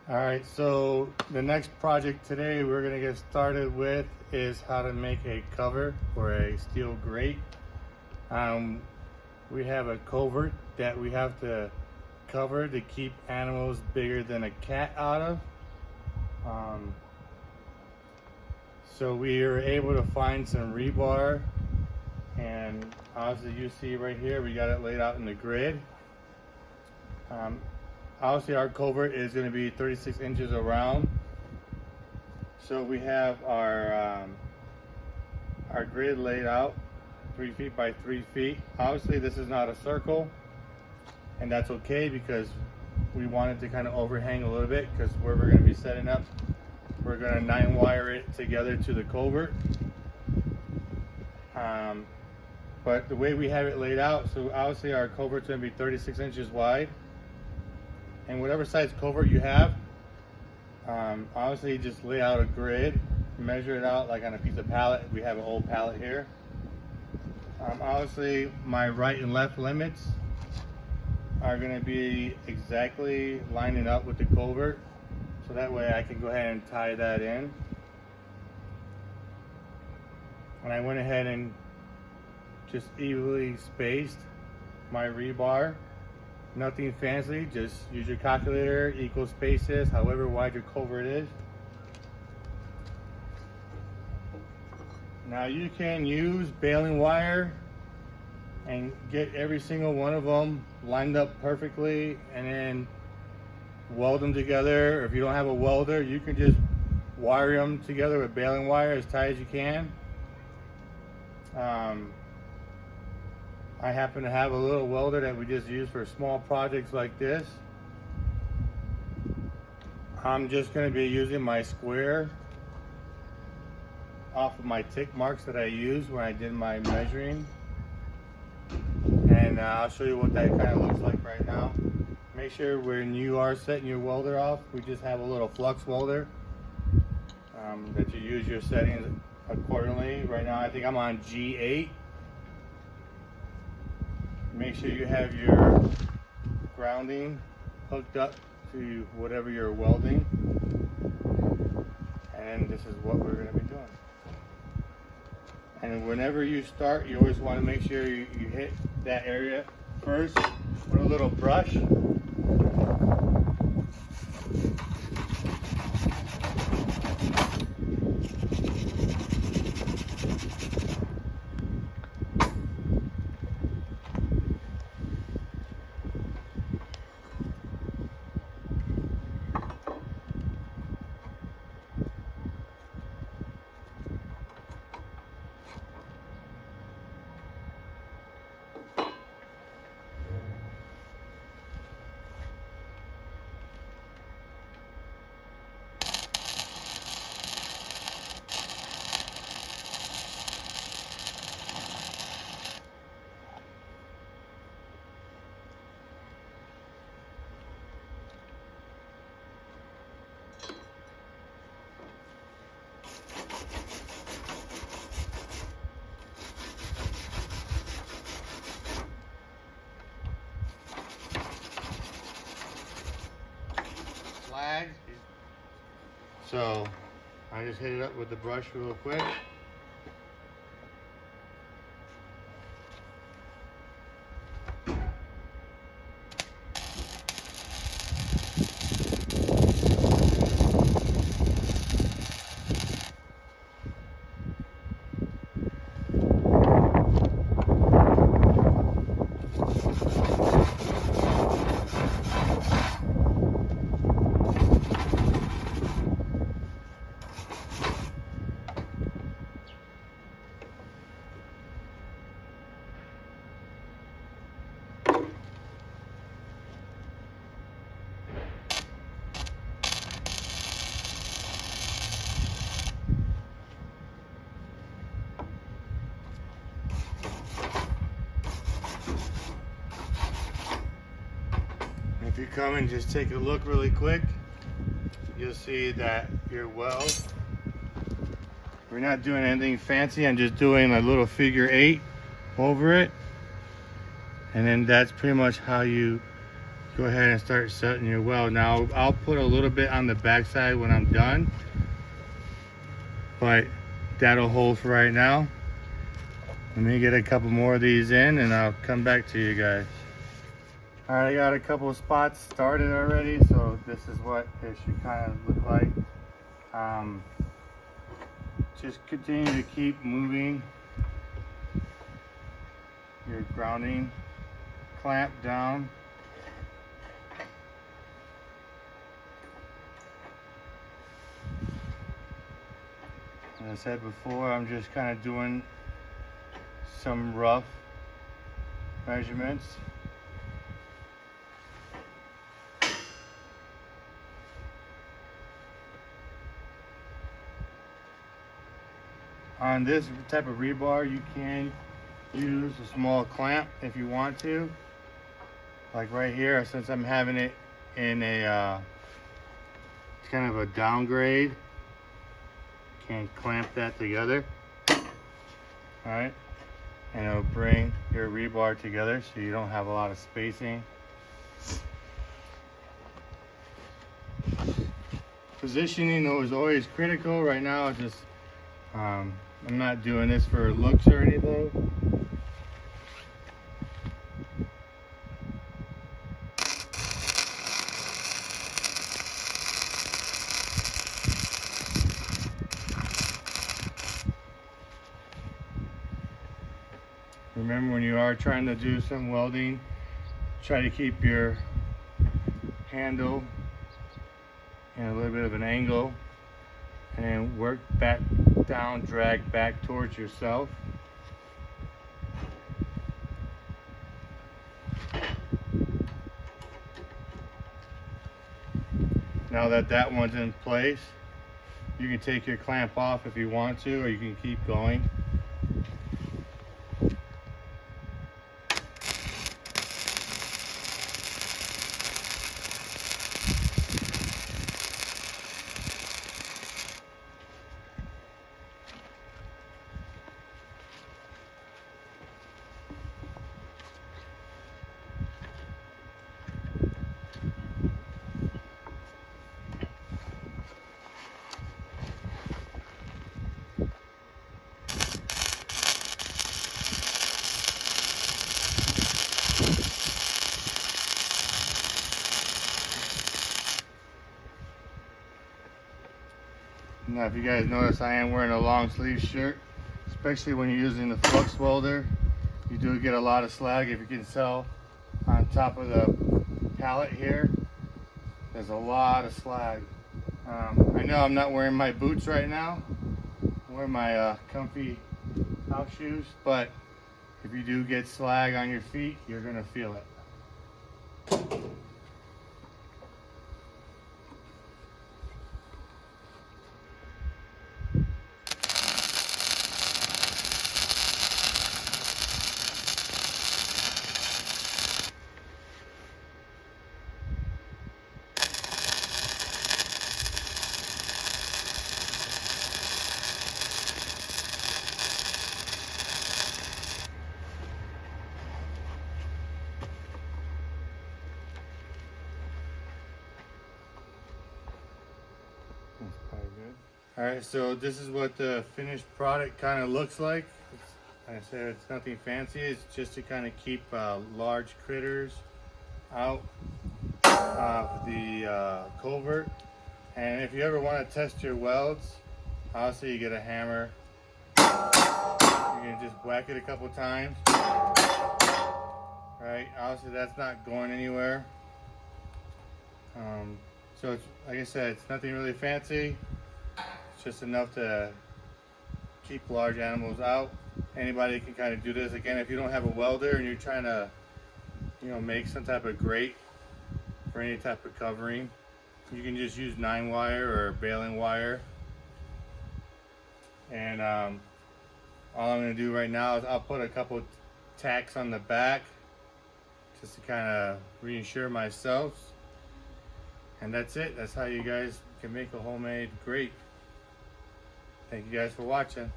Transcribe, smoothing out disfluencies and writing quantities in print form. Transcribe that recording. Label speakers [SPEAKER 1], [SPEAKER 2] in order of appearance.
[SPEAKER 1] All right, so the next project today we're gonna get started with is how to make a cover for a steel grate. Um, we have a covert that we have to cover to keep animals bigger than a cat out of. Um, so we are able to find some rebar, and as you see right here, we got it laid out in the grid. Um, Obviously our culvert is going to be 36 inches around. So we have our grid laid out 3 feet by 3 feet. Obviously this is not a circle, and that's okay because we wanted to kind of overhang a little bit, because where we're going to be setting up, we're going to 9-wire it together to the culvert. But the way we have it laid out, so obviously our culvert's going to be 36 inches wide. And whatever size culvert you have, obviously just lay out a grid, measure it out like on a piece of pallet. We have an old pallet here. Obviously my right and left limits are going to be exactly lining up with the culvert, so that way I can go ahead and tie that in. And I went ahead and just evenly spaced my rebar. Nothing fancy, just use your calculator, equal spaces, however wide your culvert is. Now you can use baling wire and get every single one of them lined up perfectly and then weld them together. Or if you don't have a welder, you can just wire them together with baling wire as tight as you can. I happen to have a little welder that we just use for small projects like this. I'm just going to be using my square off of my tick marks that I used when I did my measuring. And I'll show you what that kind of looks like right now. Make sure when you are setting your welder off, we just have a little flux welder that you use your settings accordingly. Right now I think I'm on G8. Make sure you have your grounding hooked up to whatever you're welding. And this is what we're going to be doing. And whenever you start, you always want to make sure you hit that area first with a little brush. So I just hit it up with the brush real quick. If you come and just take a look really quick, you'll see that your weld, we're not doing anything fancy. I'm just doing a little figure 8 over it. And then that's pretty much how you go ahead and start setting your weld. Now I'll put a little bit on the backside when I'm done, but that'll hold for right now. Let me get a couple more of these in and I'll come back to you guys. All right, I got a couple of spots started already, so this is what it should kind of look like. Just continue to keep moving your grounding clamp down. As I said before, I'm just kind of doing some rough measurements. On this type of rebar, you can use a small clamp if you want to. Like right here, since I'm having it in a it's kind of a downgrade, can clamp that together. All right, and it'll bring your rebar together so you don't have a lot of spacing. Positioning is always critical. Right now, it's just I'm not doing this for looks or anything. Remember, when you are trying to do some welding, try to keep your handle in a little bit of an angle and then work back down, drag back towards yourself. Now that that one's in place, you can take your clamp off if you want to, or you can keep going. Now, if you guys notice, I am wearing a long sleeve shirt, especially when you're using the flux welder. You do get a lot of slag. If you can tell on top of the pallet here, there's a lot of slag. I know I'm not wearing my boots right now. I'm wearing my comfy house shoes, but if you do get slag on your feet, you're gonna feel it. That's probably good. All right, so this is what the finished product kind of looks like. Like I said, it's nothing fancy. It's just to kind of keep large critters out of the culvert. And if you ever want to test your welds, obviously you get a hammer. You can just whack it a couple times. Right, obviously that's not going anywhere. So it's, like I said, it's nothing really fancy. It's just enough to keep large animals out. Anybody can kind of do this. Again, if you don't have a welder and you're trying to, make some type of grate for any type of covering, you can just use 9-wire or baling wire. And all I'm going to do right now is I'll put a couple tacks on the back just to kind of reassure myself. And that's it. That's how you guys can make a homemade grate. Thank you guys for watching.